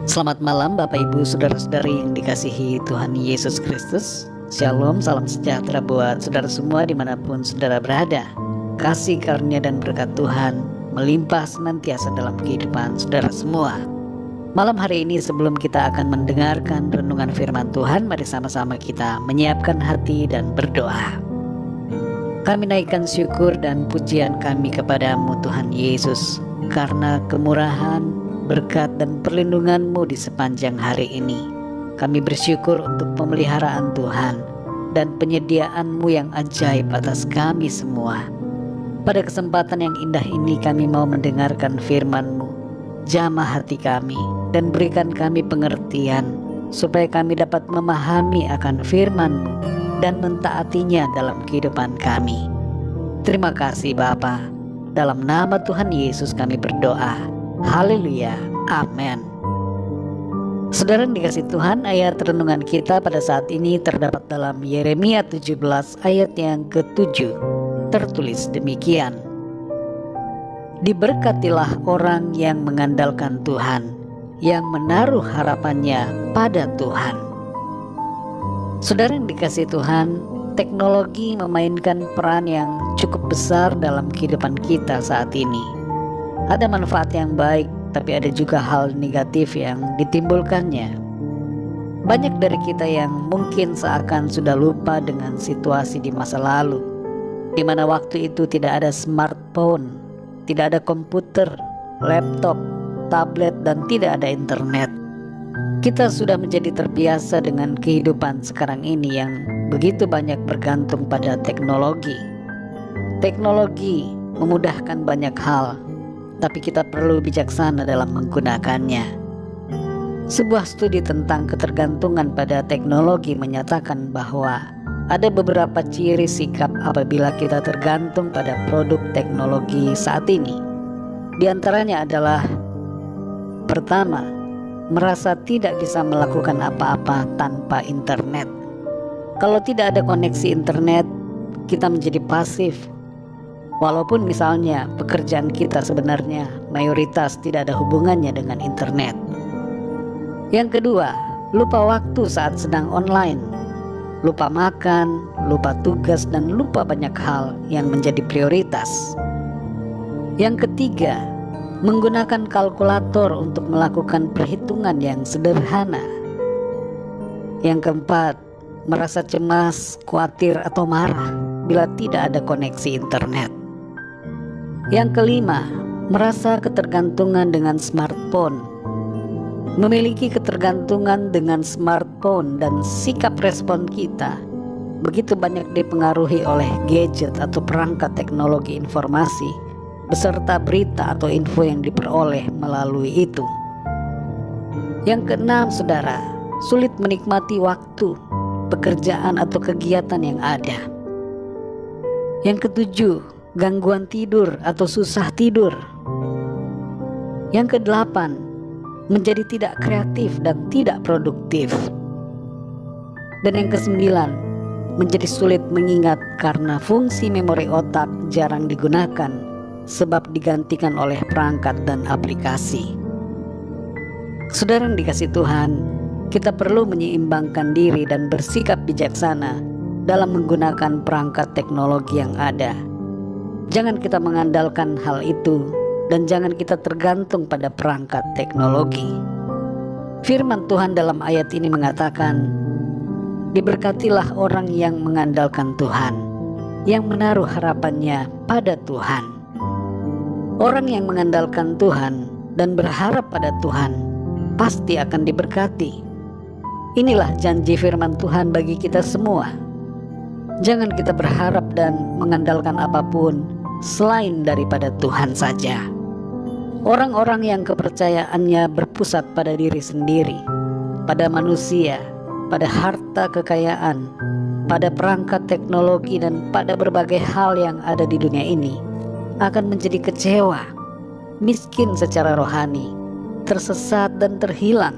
Selamat malam Bapak Ibu Saudara-saudari yang dikasihi Tuhan Yesus Kristus. Shalom, salam sejahtera buat saudara semua dimanapun saudara berada. Kasih karunia dan berkat Tuhan melimpah senantiasa dalam kehidupan saudara semua. Malam hari ini sebelum kita akan mendengarkan renungan firman Tuhan, mari sama-sama kita menyiapkan hati dan berdoa. Kami naikkan syukur dan pujian kami kepadamu Tuhan Yesus, karena kemurahan, berkat dan perlindungan-Mu di sepanjang hari ini. Kami bersyukur untuk pemeliharaan Tuhan dan penyediaan-Mu yang ajaib atas kami semua. Pada kesempatan yang indah ini kami mau mendengarkan firman-Mu. Jamah hati kami dan berikan kami pengertian supaya kami dapat memahami akan firman-Mu dan mentaatinya dalam kehidupan kami. Terima kasih Bapa. Dalam nama Tuhan Yesus kami berdoa. Haleluya, amin. Saudara yang dikasih Tuhan, ayat renungan kita pada saat ini terdapat dalam Yeremia 17 ayat yang ke-7. Tertulis demikian: Diberkatilah orang yang mengandalkan Tuhan, yang menaruh harapannya pada Tuhan. Saudara yang dikasih Tuhan, teknologi memainkan peran yang cukup besar dalam kehidupan kita saat ini. Ada manfaat yang baik, tapi ada juga hal negatif yang ditimbulkannya. Banyak dari kita yang mungkin seakan sudah lupa dengan situasi di masa lalu, di mana waktu itu tidak ada smartphone, tidak ada komputer, laptop, tablet, dan tidak ada internet. Kita sudah menjadi terbiasa dengan kehidupan sekarang ini yang begitu banyak bergantung pada teknologi. Teknologi memudahkan banyak hal, tapi kita perlu bijaksana dalam menggunakannya. Sebuah studi tentang ketergantungan pada teknologi menyatakan bahwa ada beberapa ciri sikap apabila kita tergantung pada produk teknologi saat ini. Di antaranya adalah: pertama, merasa tidak bisa melakukan apa-apa tanpa internet. Kalau tidak ada koneksi internet, kita menjadi pasif. Walaupun misalnya pekerjaan kita sebenarnya mayoritas tidak ada hubungannya dengan internet. Yang kedua, lupa waktu saat sedang online. Lupa makan, lupa tugas, dan lupa banyak hal yang menjadi prioritas. Yang ketiga, menggunakan kalkulator untuk melakukan perhitungan yang sederhana. Yang keempat, merasa cemas, khawatir, atau marah bila tidak ada koneksi internet. Yang kelima, merasa ketergantungan dengan smartphone. Memiliki ketergantungan dengan smartphone dan sikap respon kita begitu banyak dipengaruhi oleh gadget atau perangkat teknologi informasi beserta berita atau info yang diperoleh melalui itu. Yang keenam, saudara, sulit menikmati waktu, pekerjaan atau kegiatan yang ada. Yang ketujuh, gangguan tidur atau susah tidur. Yang kedelapan, menjadi tidak kreatif dan tidak produktif. Dan yang kesembilan, menjadi sulit mengingat karena fungsi memori otak jarang digunakan sebab digantikan oleh perangkat dan aplikasi. Saudara yang dikasih Tuhan, kita perlu menyeimbangkan diri dan bersikap bijaksana dalam menggunakan perangkat teknologi yang ada. Jangan kita mengandalkan hal itu dan jangan kita tergantung pada perangkat teknologi. Firman Tuhan dalam ayat ini mengatakan, diberkatilah orang yang mengandalkan Tuhan, yang menaruh harapannya pada Tuhan. Orang yang mengandalkan Tuhan dan berharap pada Tuhan pasti akan diberkati. Inilah janji firman Tuhan bagi kita semua. Jangan kita berharap dan mengandalkan apapun selain daripada Tuhan saja. Orang-orang yang kepercayaannya berpusat pada diri sendiri, pada manusia, pada harta kekayaan, pada perangkat teknologi, dan pada berbagai hal yang ada di dunia ini, akan menjadi kecewa, miskin secara rohani, tersesat dan terhilang.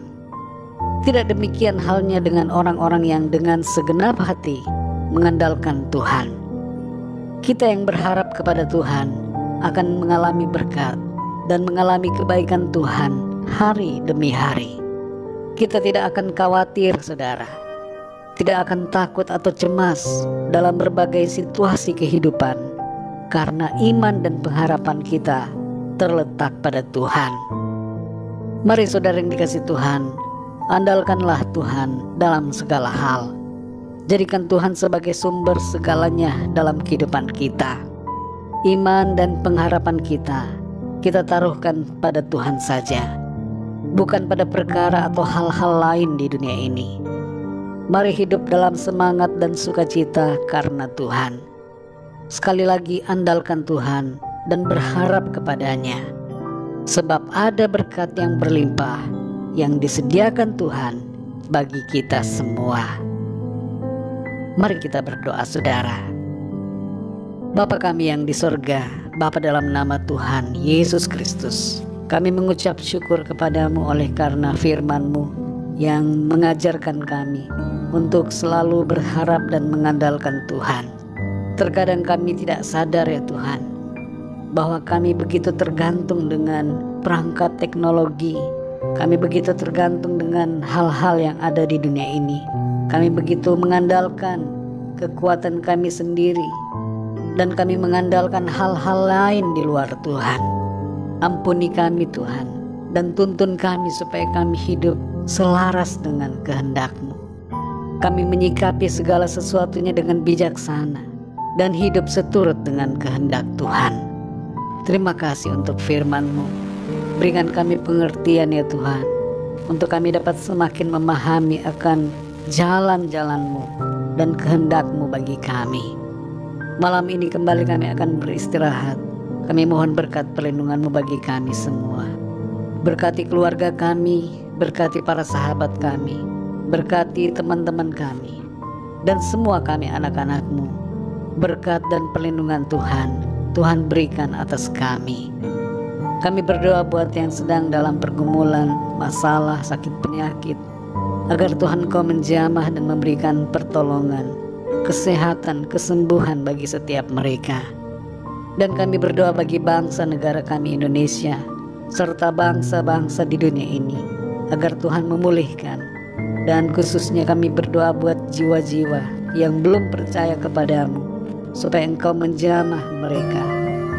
Tidak demikian halnya dengan orang-orang yang dengan segenap hati mengandalkan Tuhan. Kita yang berharap kepada Tuhan akan mengalami berkat dan mengalami kebaikan Tuhan hari demi hari. Kita tidak akan khawatir, saudara. Tidak akan takut atau cemas dalam berbagai situasi kehidupan, karena iman dan pengharapan kita terletak pada Tuhan. Mari saudara yang dikasihi Tuhan, andalkanlah Tuhan dalam segala hal. Jadikan Tuhan sebagai sumber segalanya dalam kehidupan kita. Iman dan pengharapan kita taruhkan pada Tuhan saja, bukan pada perkara atau hal-hal lain di dunia ini. Mari hidup dalam semangat dan sukacita karena Tuhan. Sekali lagi andalkan Tuhan dan berharap kepadanya, sebab ada berkat yang berlimpah yang disediakan Tuhan bagi kita semua. Mari kita berdoa, saudara. Bapa kami yang di sorga, Bapa, dalam nama Tuhan Yesus Kristus, kami mengucap syukur kepadamu oleh karena firman-Mu yang mengajarkan kami untuk selalu berharap dan mengandalkan Tuhan. Terkadang kami tidak sadar ya Tuhan, bahwa kami begitu tergantung dengan perangkat teknologi. Kami begitu tergantung dengan hal-hal yang ada di dunia ini. Kami begitu mengandalkan kekuatan kami sendiri, dan kami mengandalkan hal-hal lain di luar Tuhan. Ampuni kami Tuhan, dan tuntun kami supaya kami hidup selaras dengan kehendak-Mu. Kami menyikapi segala sesuatunya dengan bijaksana dan hidup seturut dengan kehendak Tuhan. Terima kasih untuk firman-Mu. Berikan kami pengertian ya Tuhan, untuk kami dapat semakin memahami akan jalan-jalan-Mu dan kehendak-Mu bagi kami. Malam ini kembali kami akan beristirahat. Kami mohon berkat perlindungan-Mu bagi kami semua. Berkati keluarga kami, berkati para sahabat kami, berkati teman-teman kami, dan semua kami anak-anak-Mu. Berkat dan perlindungan Tuhan berikan atas kami. Kami berdoa buat yang sedang dalam pergumulan, masalah, sakit penyakit, agar Tuhan Engkau menjamah dan memberikan pertolongan, kesehatan, kesembuhan bagi setiap mereka. Dan kami berdoa bagi bangsa negara kami Indonesia, serta bangsa-bangsa di dunia ini, agar Tuhan memulihkan. Dan khususnya kami berdoa buat jiwa-jiwa yang belum percaya kepadamu, supaya Engkau menjamah mereka,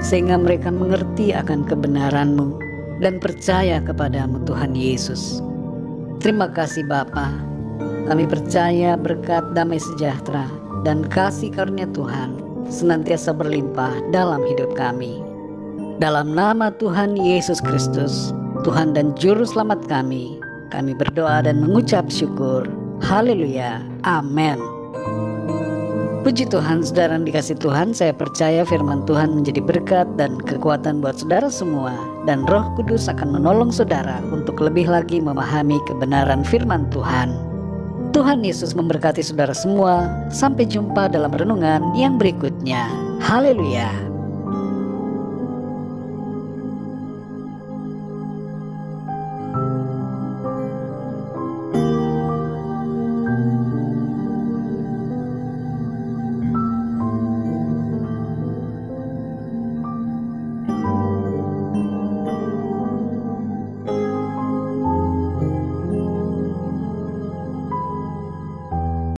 sehingga mereka mengerti akan kebenaran-Mu dan percaya kepadamu Tuhan Yesus. Terima kasih Bapa. Kami percaya berkat damai sejahtera dan kasih karunia Tuhan senantiasa berlimpah dalam hidup kami. Dalam nama Tuhan Yesus Kristus, Tuhan dan Juru Selamat kami berdoa dan mengucap syukur. Haleluya. Amin. Puji Tuhan, saudara yang dikasihi Tuhan, saya percaya firman Tuhan menjadi berkat dan kekuatan buat saudara semua, dan Roh Kudus akan menolong saudara untuk lebih lagi memahami kebenaran firman Tuhan. Tuhan Yesus memberkati saudara semua. Sampai jumpa dalam renungan yang berikutnya. Haleluya.